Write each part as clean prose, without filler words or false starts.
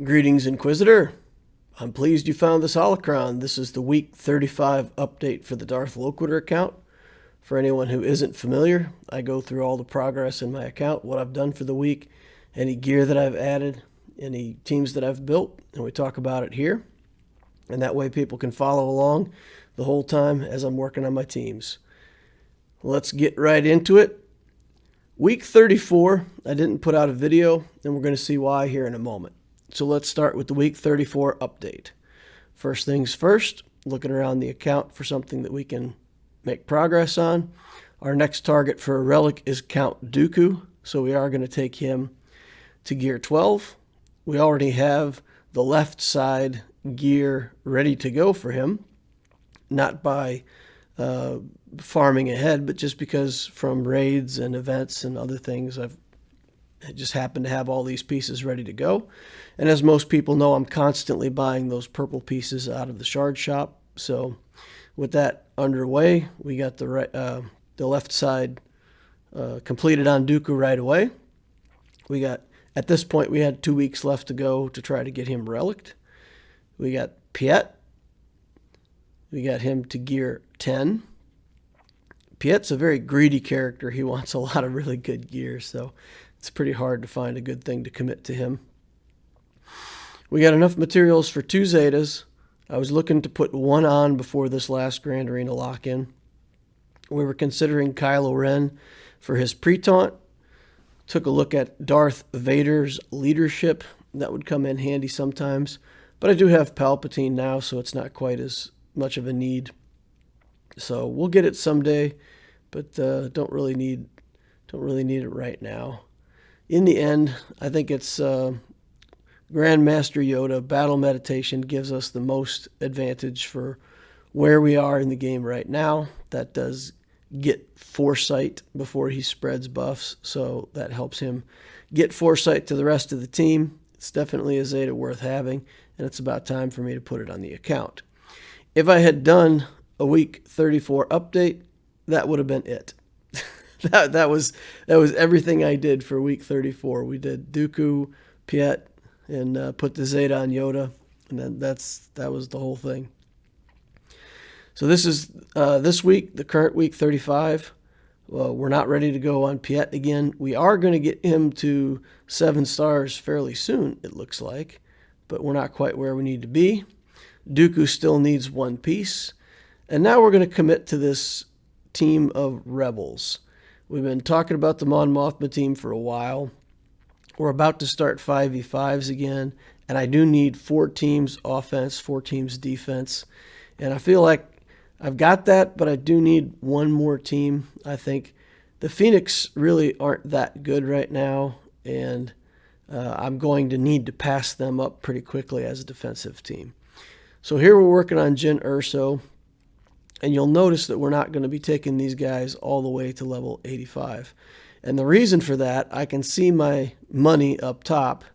Greetings, Inquisitor. I'm pleased you found this holocron. This is the week 35 update for the Darth Loquitur account. For anyone who isn't familiar, I go through all the progress in my account, what I've done for the week, any gear that I've added, any teams that I've built, and we talk about it here. And that way people can follow along the whole time as I'm working on my teams. Let's get right into it. Week 34, I didn't put out a video, and we're going to see why here in a moment. So let's start with the week 34 update. First things first, looking around the account for something that we can make progress on. Our next target for a relic is Count Dooku, so we are going to take him to gear 12. We already have the left side gear ready to go for him, not by farming ahead, but just because from raids and events and other things, I just happen to have all these pieces ready to go. And as most people know, I'm constantly buying those purple pieces out of the shard shop. So with that underway, we got the left side completed on Dooku right away. At this point, we had 2 weeks left to go to try to get him reliced. We got Piet. We got him to gear 10. Piet's a very greedy character. He wants a lot of really good gear, so it's pretty hard to find a good thing to commit to him. We got enough materials for 2 Zetas. I was looking to put 1 on before this last Grand Arena lock-in. We were considering Kylo Ren for his pre-taunt. Took a look at Darth Vader's leadership. That would come in handy sometimes. But I do have Palpatine now, so it's not quite as much of a need. So we'll get it someday, but don't really need it right now. In the end, I think it's Grandmaster Yoda. Battle Meditation gives us the most advantage for where we are in the game right now. That does get foresight before he spreads buffs, so that helps him get foresight to the rest of the team. It's definitely a Zeta worth having, and it's about time for me to put it on the account. If I had done a week 34 update, that would have been it. that was everything I did for week 34. We did Dooku, Piet, and put the Zeta on Yoda, and then that was the whole thing. So this is this week, the current week 35. We're not ready to go on Piet again. We are going to get him to 7 stars fairly soon, it looks like, but we're not quite where we need to be. Dooku still needs 1 piece. And now we're going to commit to this team of rebels. We've been talking about the Mon Mothma team for a while. We're about to start 5v5s again, and I do need 4 teams offense, 4 teams defense. And I feel like I've got that, but I do need 1 more team. I think the Phoenix really aren't that good right now, and I'm going to need to pass them up pretty quickly as a defensive team. So here we're working on Jyn Erso, and you'll notice that we're not going to be taking these guys all the way to level 85. And the reason for that, I can see my money up top,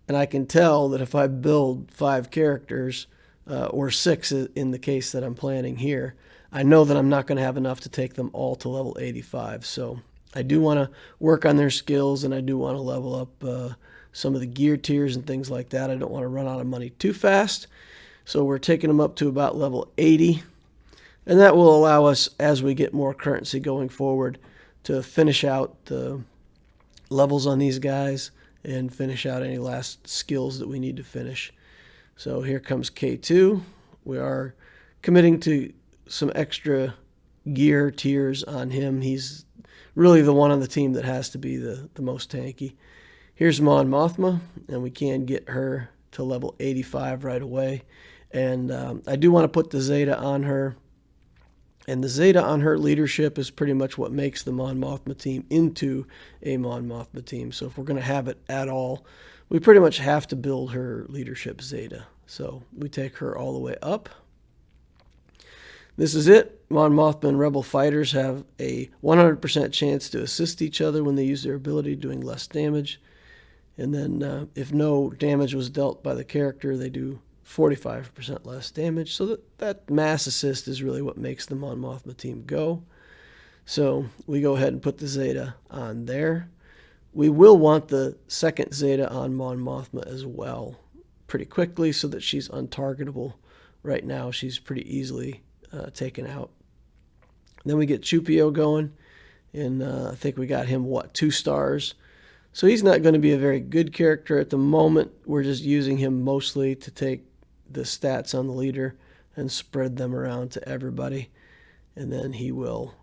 and I can tell that if I build 5 characters, or 6 in the case that I'm planning here, I know that I'm not going to have enough to take them all to level 85. So I do want to work on their skills, and I do want to level up some of the gear tiers and things like that. I don't want to run out of money too fast. So we're taking them up to about level 80. And that will allow us, as we get more currency going forward, to finish out the levels on these guys and finish out any last skills that we need to finish. So here comes K2. We are committing to some extra gear tiers on him. He's really the one on the team that has to be the most tanky. Here's Mon Mothma, and we can get her to level 85 right away. And I do want to put the Zeta on her. And the Zeta on her leadership is pretty much what makes the Mon Mothma team into a Mon Mothma team. So if we're going to have it at all, we pretty much have to build her leadership Zeta. So we take her all the way up. This is it. Mon Mothma and Rebel fighters have a 100% chance to assist each other when they use their ability, doing less damage. And then if no damage was dealt by the character, they do 45% less damage. So that mass assist is really what makes the Mon Mothma team go. So we go ahead and put the Zeta on there. We will want the second Zeta on Mon Mothma as well. pretty quickly so that she's untargetable. Right now, she's pretty easily taken out. Then we get Chupio going, and I think we got him, 2 stars. So he's not going to be a very good character at the moment. We're just using him mostly to take the stats on the leader and spread them around to everybody. And then he will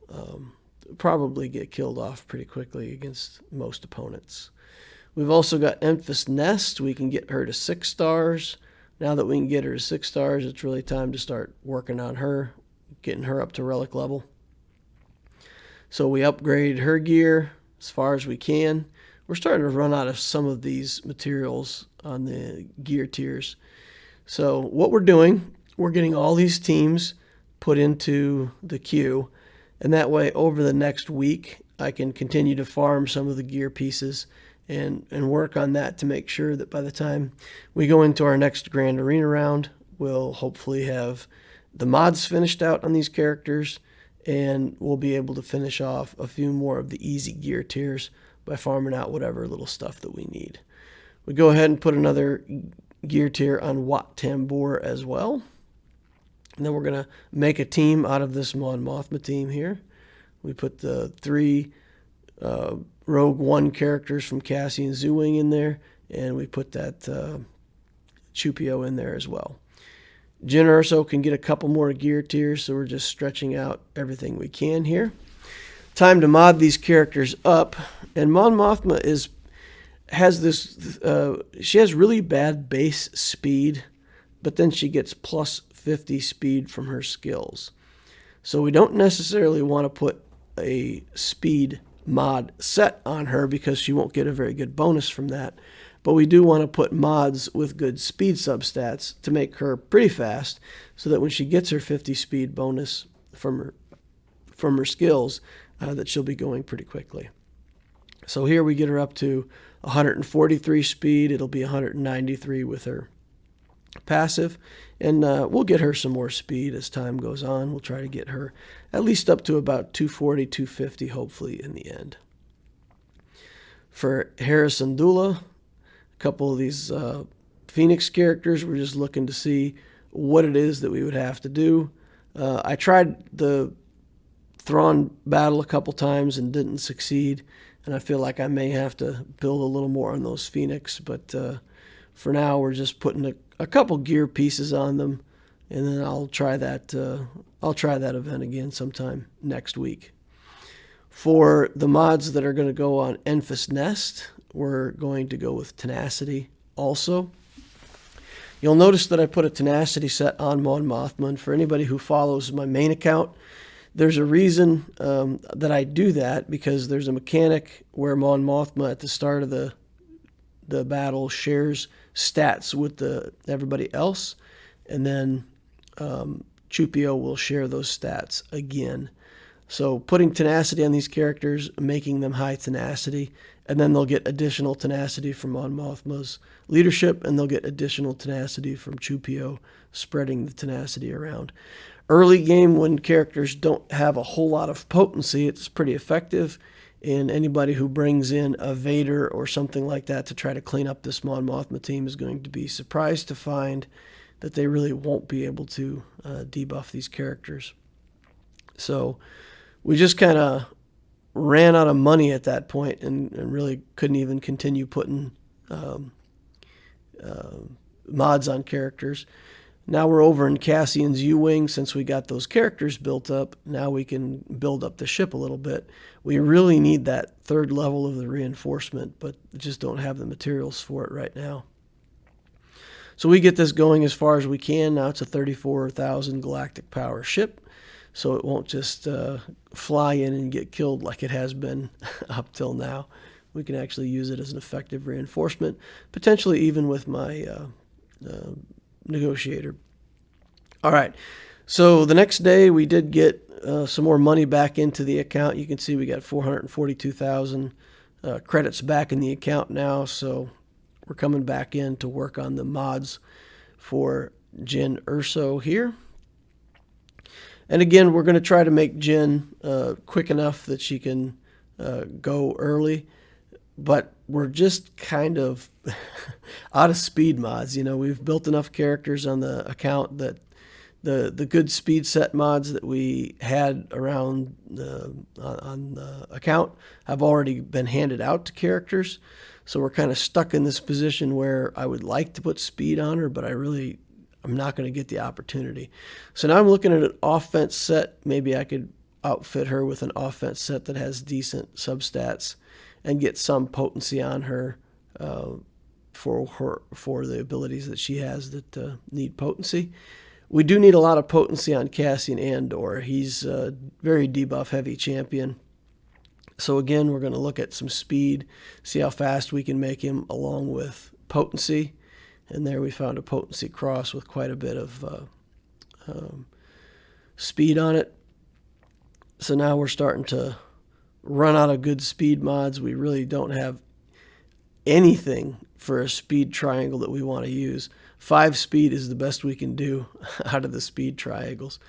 probably get killed off pretty quickly against most opponents. We've also got Enfys Nest. We can get her to 6 stars. Now that we can get her to 6 stars, it's really time to start working on her, getting her up to Relic level. So we upgraded her gear as far as we can. We're starting to run out of some of these materials on the gear tiers. So what we're doing, we're getting all these teams put into the queue, and that way over the next week I can continue to farm some of the gear pieces and work on that to make sure that by the time we go into our next Grand Arena round, we'll hopefully have the mods finished out on these characters, and we'll be able to finish off a few more of the easy gear tiers by farming out whatever little stuff that we need. We go ahead and put another gear tier on Wat Tambor as well. And then we're going to make a team out of this Mon Mothma team here. We put the 3 Rogue One characters from Cassian Zooing in there, and we put that Chupio in there as well. Jyn Erso can get a couple more gear tiers, so we're just stretching out everything we can here. Time to mod these characters up, and Mon Mothma she has really bad base speed, but then she gets plus 50 speed from her skills. So we don't necessarily want to put a speed mod set on her because she won't get a very good bonus from that. But we do want to put mods with good speed substats to make her pretty fast so that when she gets her 50 speed bonus from her skills, that she'll be going pretty quickly. So here we get her up to 143 speed. It'll be 193 with her passive, and we'll get her some more speed as time goes on. We'll try to get her at least up to about 240, 250, hopefully in the end. For Hera Syndulla, a couple of these Phoenix characters, we're just looking to see what it is that we would have to do. I tried the Thrawn battle a couple times and didn't succeed, and I feel like I may have to build a little more on those Phoenix, but for now we're just putting a couple gear pieces on them, and then I'll try that event again sometime next week. For the mods that are going to go on Enfys Nest, we're going to go with Tenacity also. You'll notice that I put a Tenacity set on Mon Mothma, and for anybody who follows my main account, there's a reason that I do that, because there's a mechanic where Mon Mothma at the start of the battle shares stats with everybody else, and then Chupio will share those stats again. So putting tenacity on these characters, making them high tenacity, and then they'll get additional tenacity from Mon Mothma's leadership, and they'll get additional tenacity from Chupio, spreading the tenacity around. Early game, when characters don't have a whole lot of potency, it's pretty effective. And anybody who brings in a Vader or something like that to try to clean up this Mon Mothma team is going to be surprised to find that they really won't be able to debuff these characters. So we just kind of ran out of money at that point and really couldn't even continue putting mods on characters. Now we're over in Cassian's U-Wing. Since we got those characters built up, now we can build up the ship a little bit. We really need that third level of the reinforcement, but just don't have the materials for it right now. So we get this going as far as we can. Now it's a 34,000 galactic power ship, so it won't just fly in and get killed like it has been up till now. We can actually use it as an effective reinforcement, potentially even with my negotiator. All right, so the next day we did get some more money back into the account. You can see we got 442,000 credits back in the account now, so we're coming back in to work on the mods for Jyn Erso here. And again, we're going to try to make Jyn quick enough that she can go early. but we're just kind of out of speed mods. We've built enough characters on the account that the good speed set mods that we had around on the account have already been handed out to characters. So we're kind of stuck in this position where I would like to put speed on her, but I'm not going to get the opportunity. So now I'm looking at an offense set. Maybe I could outfit her with an offense set that has decent substats and get some potency on her for the abilities that she has that need potency. We do need a lot of potency on Cassian Andor. He's a very debuff heavy champion. So again, we're going to look at some speed, see how fast we can make him along with potency. And there we found a potency cross with quite a bit of speed on it. So now we're starting to run out of good speed mods. We really don't have anything for a speed triangle that we want to use. 5 speed is the best we can do out of the speed triangles.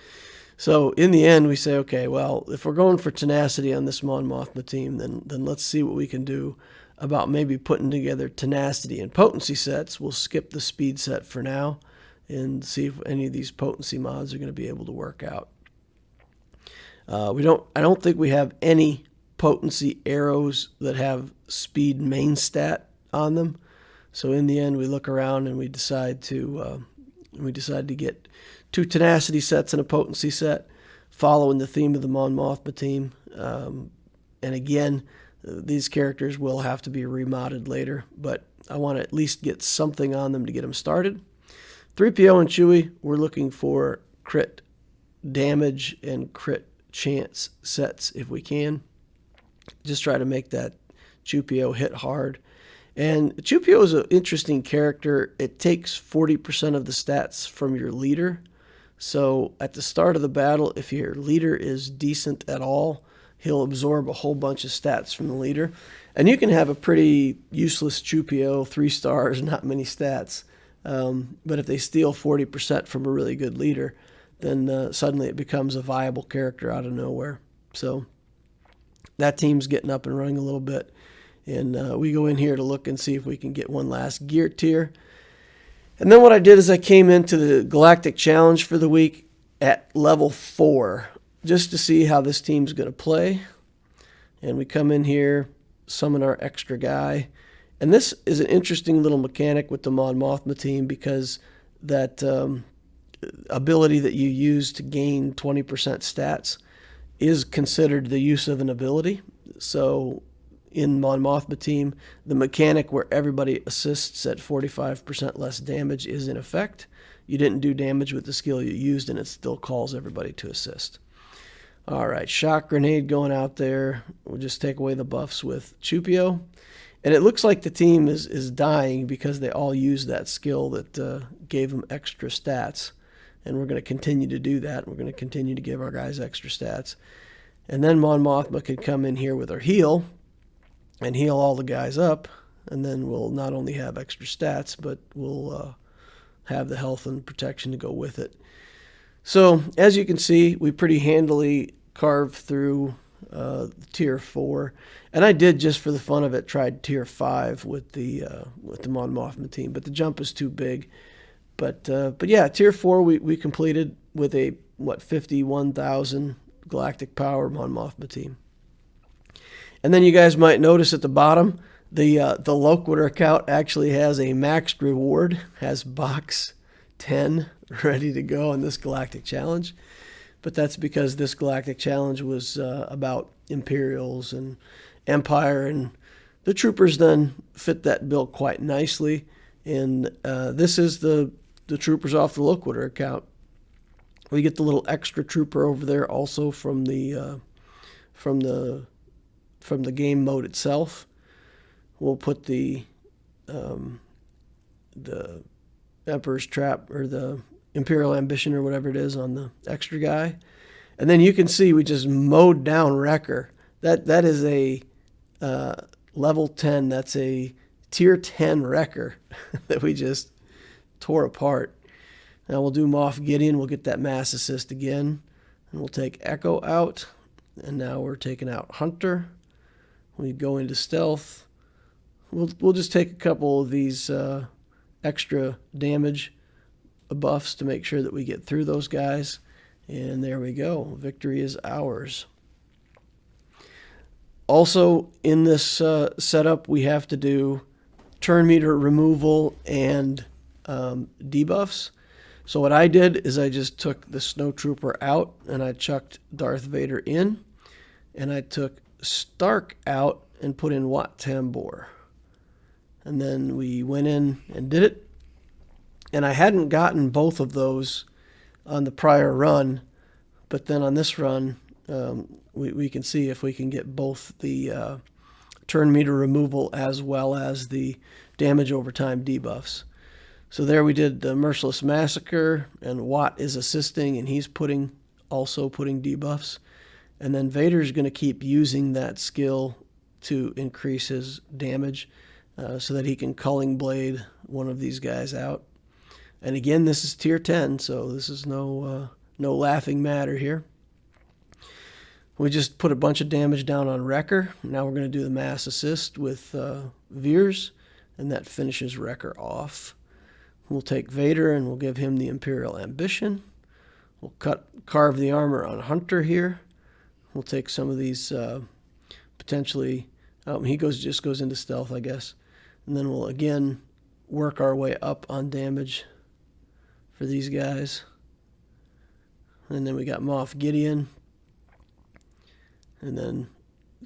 So in the end, we say, okay, well, if we're going for tenacity on this Mon Mothma team, then let's see what we can do about maybe putting together tenacity and potency sets. We'll skip the speed set for now and see if any of these potency mods are going to be able to work out. I don't think we have any potency arrows that have speed main stat on them. So in the end, we look around and we decide to get 2 tenacity sets and a potency set, following the theme of the Mon Mothma team. And again, these characters will have to be remodded later, but I want to at least get something on them to get them started. 3PO and Chewie, we're looking for crit damage and crit chance sets if we can. Just try to make that Chewie hit hard. And Chewie is an interesting character. It takes 40% of the stats from your leader. So at the start of the battle, if your leader is decent at all, he'll absorb a whole bunch of stats from the leader. And you can have a pretty useless Chewie, 3 stars, not many stats. But if they steal 40% from a really good leader, then suddenly it becomes a viable character out of nowhere. So that team's getting up and running a little bit. And we go in here to look and see if we can get one last gear tier. And then what I did is I came into the Galactic Challenge for the week at level 4, just to see how this team's going to play. And we come in here, summon our extra guy. And this is an interesting little mechanic with the Mon Mothma team, because that ability that you use to gain 20% stats is considered the use of an ability. So in Mon Mothma team, the mechanic where everybody assists at 45% less damage is in effect. You didn't do damage with the skill you used, and it still calls everybody to assist. All right, shock grenade going out there. We'll just take away the buffs with Chewie. And it looks like the team is dying because they all used that skill that gave them extra stats. And we're going to continue to do that. We're going to continue to give our guys extra stats. And then Mon Mothma could come in here with her heal and heal all the guys up. And then we'll not only have extra stats, but we'll have the health and protection to go with it. So as you can see, we pretty handily carved through tier 4. And I did, just for the fun of it, tried tier 5 with the Mon Mothma team, but the jump is too big. But yeah, tier 4 we completed with a 51,000 galactic power Mon Mothma team. And then you guys might notice at the bottom, the Loquitur account actually has a maxed reward, has box 10 ready to go in this Galactic Challenge. But that's because this Galactic Challenge was about Imperials and Empire, and the troopers then fit that bill quite nicely. And this is the troopers off the Loquitur account. We get the little extra trooper over there also from the game mode itself. We'll put the Emperor's Trap, or the Imperial Ambition, or whatever it is, on the extra guy. And then you can see we just mowed down Wrecker. That is a level 10. That's a tier 10 Wrecker that we just tore apart. Now we'll do Moff Gideon. We'll get that mass assist again. And we'll take Echo out. And now we're taking out Hunter. We go into stealth. we'll just take a couple of these extra damage buffs to make sure that we get through those guys. And there we go. Victory is ours. Also, in this setup, we have to do turn meter removal and debuffs. So what I did is I just took the Snowtrooper out and I chucked Darth Vader in, and I took Stark out and put in Wat Tambor. And then we went in and did it. And I hadn't gotten both of those on the prior run, but then on this run, we can see if we can get both the turn meter removal as well as the damage over time debuffs. So there we did the Merciless Massacre, and Wat is assisting, and he's also putting debuffs. And then Vader's going to keep using that skill to increase his damage so that he can Culling Blade one of these guys out. And again, this is tier 10, so this is no laughing matter here. We just put a bunch of damage down on Wrecker. Now we're going to do the mass assist with Veers, and that finishes Wrecker off. We'll take Vader and we'll give him the Imperial Ambition. We'll carve the armor on Hunter here. We'll take some of these potentially... he just goes into stealth, I guess. And then we'll again work our way up on damage for these guys. And then we got Moff Gideon. And then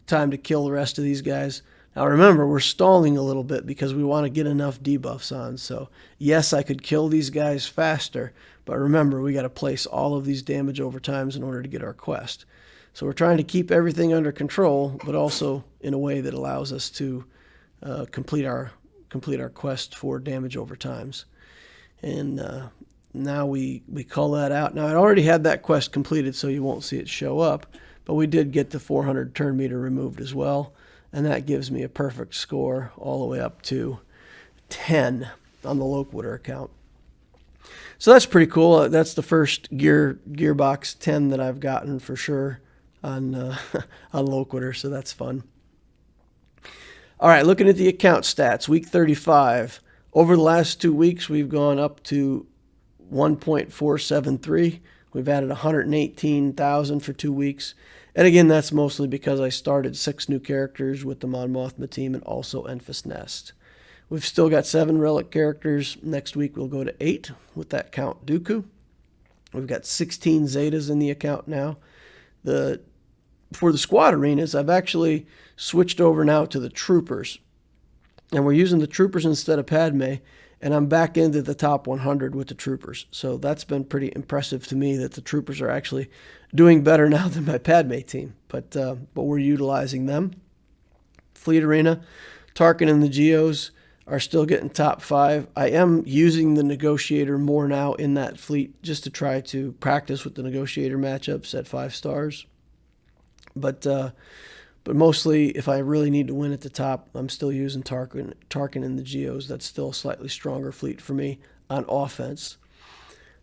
time to kill the rest of these guys. Now remember, we're stalling a little bit because we want to get enough debuffs on. So yes, I could kill these guys faster, but remember, we got to place all of these damage over times in order to get our quest. So we're trying to keep everything under control, but also in a way that allows us to complete our quest for damage over times. And now we call that out. Now I already had that quest completed, so you won't see it show up, but we did get the 400 turn meter removed as well, and that gives me a perfect score all the way up to 10 on the Loquitur account. So that's pretty cool. That's the first Gearbox 10 that I've gotten for sure on Loquitur, so that's fun. All right, looking at the account stats, week 35. Over the last 2 weeks, we've gone up to 1.473. We've added 118,000 for 2 weeks. And again, that's mostly because I started 6 new characters with the Mon Mothma team and also Enfys Nest. We've still got 7 Relic characters. Next week, we'll go to 8 with that Count Dooku. We've got 16 Zetas in the account now. For the squad arenas, I've actually switched over now to the Troopers. And we're using the Troopers instead of Padme. And I'm back into the top 100 with the Troopers. So that's been pretty impressive to me that the Troopers are actually doing better now than my Padme team. But we're utilizing them. Fleet Arena, Tarkin and the Geos are still getting top 5. I am using the Negotiator more now in that fleet just to try to practice with the Negotiator matchups at 5 stars. But mostly, if I really need to win at the top, I'm still using Tarkin and the Geos. That's still a slightly stronger fleet for me on offense.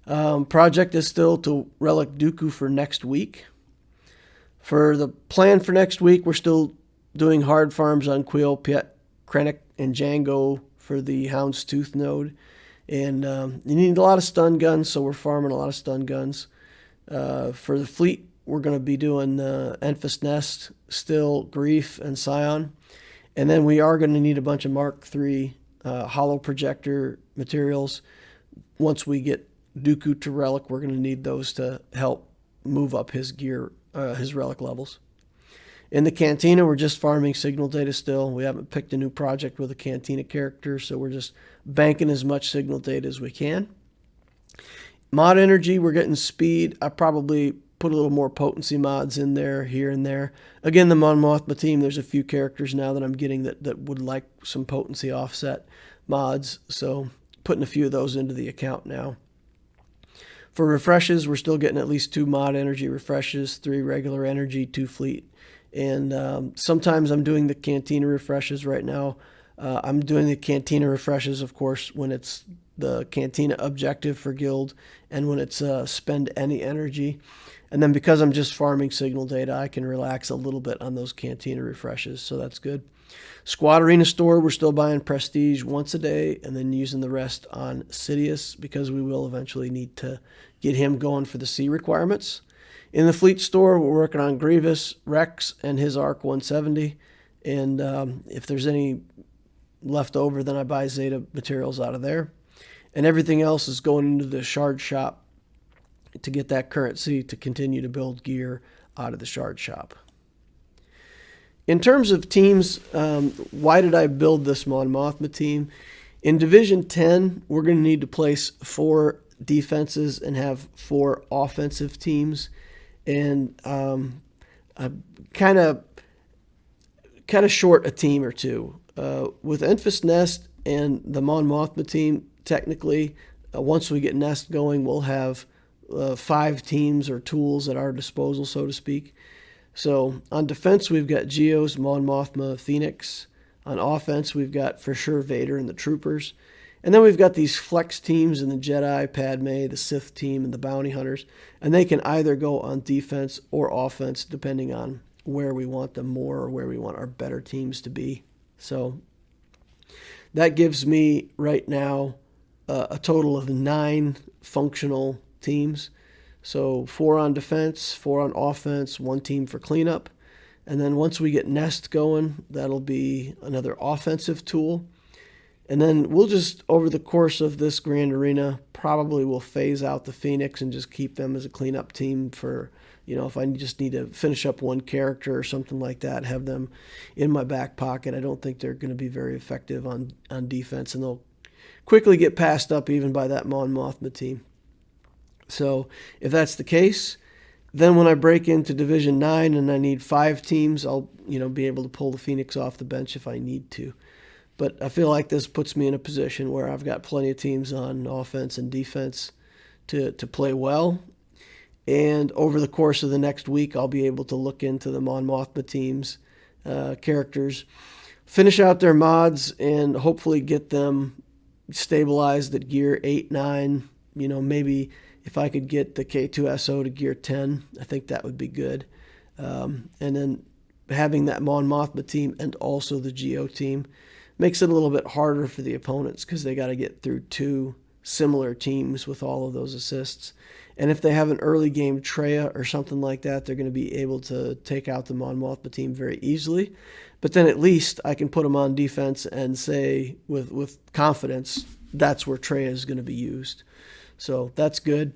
Project is still to Relic Dooku for next week. For the plan for next week, we're still doing hard farms on Quill, Piet, Krennic, and Django for the Houndstooth node. And you need a lot of stun guns, so we're farming a lot of stun guns. For the fleet, we're going to be doing Enfys Nest, Still, Grief, and Scion. And then we are going to need a bunch of Mark III hollow projector materials. Once we get Dooku to Relic, we're going to need those to help move up his gear, his Relic levels. In the Cantina, we're just farming signal data still. We haven't picked a new project with a Cantina character, so we're just banking as much signal data as we can. Mod energy, we're getting speed. I probably put a little more potency mods in there, here and there. Again, the Mon Mothma team, there's a few characters now that I'm getting that would like some potency offset mods, so putting a few of those into the account now. For refreshes, we're still getting at least 2 mod energy refreshes, 3 regular energy, 2 fleet. And sometimes I'm doing the Cantina refreshes right now. I'm doing the Cantina refreshes, of course, when it's the Cantina objective for guild and when it's spend any energy. And then because I'm just farming signal data, I can relax a little bit on those Cantina refreshes, so that's good. Squad Arena store, we're still buying Prestige once a day and then using the rest on Sidious because we will eventually need to get him going for the C requirements. In the Fleet store, we're working on Grievous, Rex, and his Arc 170. And if there's any left over, then I buy Zeta materials out of there. And everything else is going into the Shard Shop to get that currency to continue to build gear out of the Shard Shop. In terms of teams, why did I build this Mon Mothma team? In Division 10, we're going to need to place 4 defenses and have 4 offensive teams. And I'm kind of short a team or two. With Enfys Nest and the Mon Mothma team, technically, once we get Nest going, we'll have 5 teams or tools at our disposal, so to speak. So on defense, we've got Geos, Mon Mothma, Phoenix. On offense, we've got for sure Vader and the Troopers. And then we've got these flex teams in the Jedi, Padme, the Sith team, and the Bounty Hunters. And they can either go on defense or offense, depending on where we want them more or where we want our better teams to be. So that gives me right now a total of 9 functional teams. So 4 on defense, 4 on offense, 1 team for cleanup. And then once we get Nest going, that'll be another offensive tool. And then we'll just, over the course of this Grand Arena, probably will phase out the Phoenix and just keep them as a cleanup team for, if I just need to finish up one character or something like that, have them in my back pocket. I don't think they're going to be very effective on defense, and they'll quickly get passed up even by that Mon Mothma team. So if that's the case, then when I break into Division 9 and I need 5 teams, I'll be able to pull the Phoenix off the bench if I need to. But I feel like this puts me in a position where I've got plenty of teams on offense and defense to play well. And over the course of the next week, I'll be able to look into the Mon Mothma teams, characters, finish out their mods, and hopefully get them stabilized at gear 8, 9. Maybe if I could get the K2SO to gear 10, I think that would be good. And then having that Mon Mothma team and also the Geo team makes it a little bit harder for the opponents because they got to get through 2 similar teams with all of those assists. And if they have an early game Traya or something like that, they're going to be able to take out the Mon Mothma team very easily. But then at least I can put them on defense and say with confidence that's where Traya is going to be used. So that's good.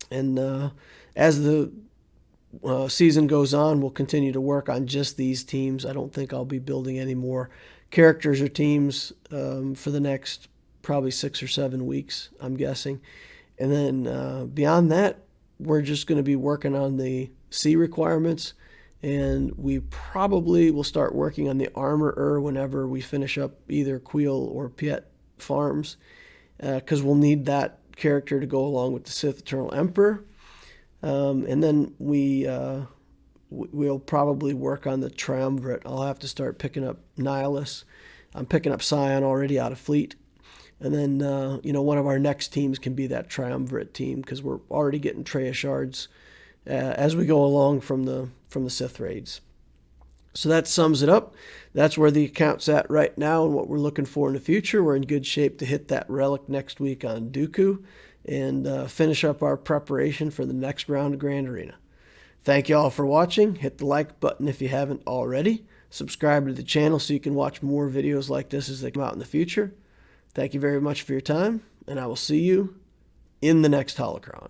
And as the season goes on, we'll continue to work on just these teams. I don't think I'll be building any more characters or teams for the next probably 6 or 7 weeks, I'm guessing. And then beyond that, we're just going to be working on the C requirements. And we probably will start working on the armorer whenever we finish up either Queel or Piet farms, because we'll need that character to go along with the Sith Eternal Emperor. And then we'll probably work on the Triumvirate. I'll have to start picking up Nihilus. I'm picking up Scion already out of Fleet. And then, one of our next teams can be that Triumvirate team because we're already getting Traya shards as we go along from the Sith raids. So that sums it up. That's where the account's at right now and what we're looking for in the future. We're in good shape to hit that Relic next week on Dooku and finish up our preparation for the next round of Grand Arena. Thank you all for watching. Hit the like button if you haven't already. Subscribe to the channel so you can watch more videos like this as they come out in the future. Thank you very much for your time, and I will see you in the next Holocron.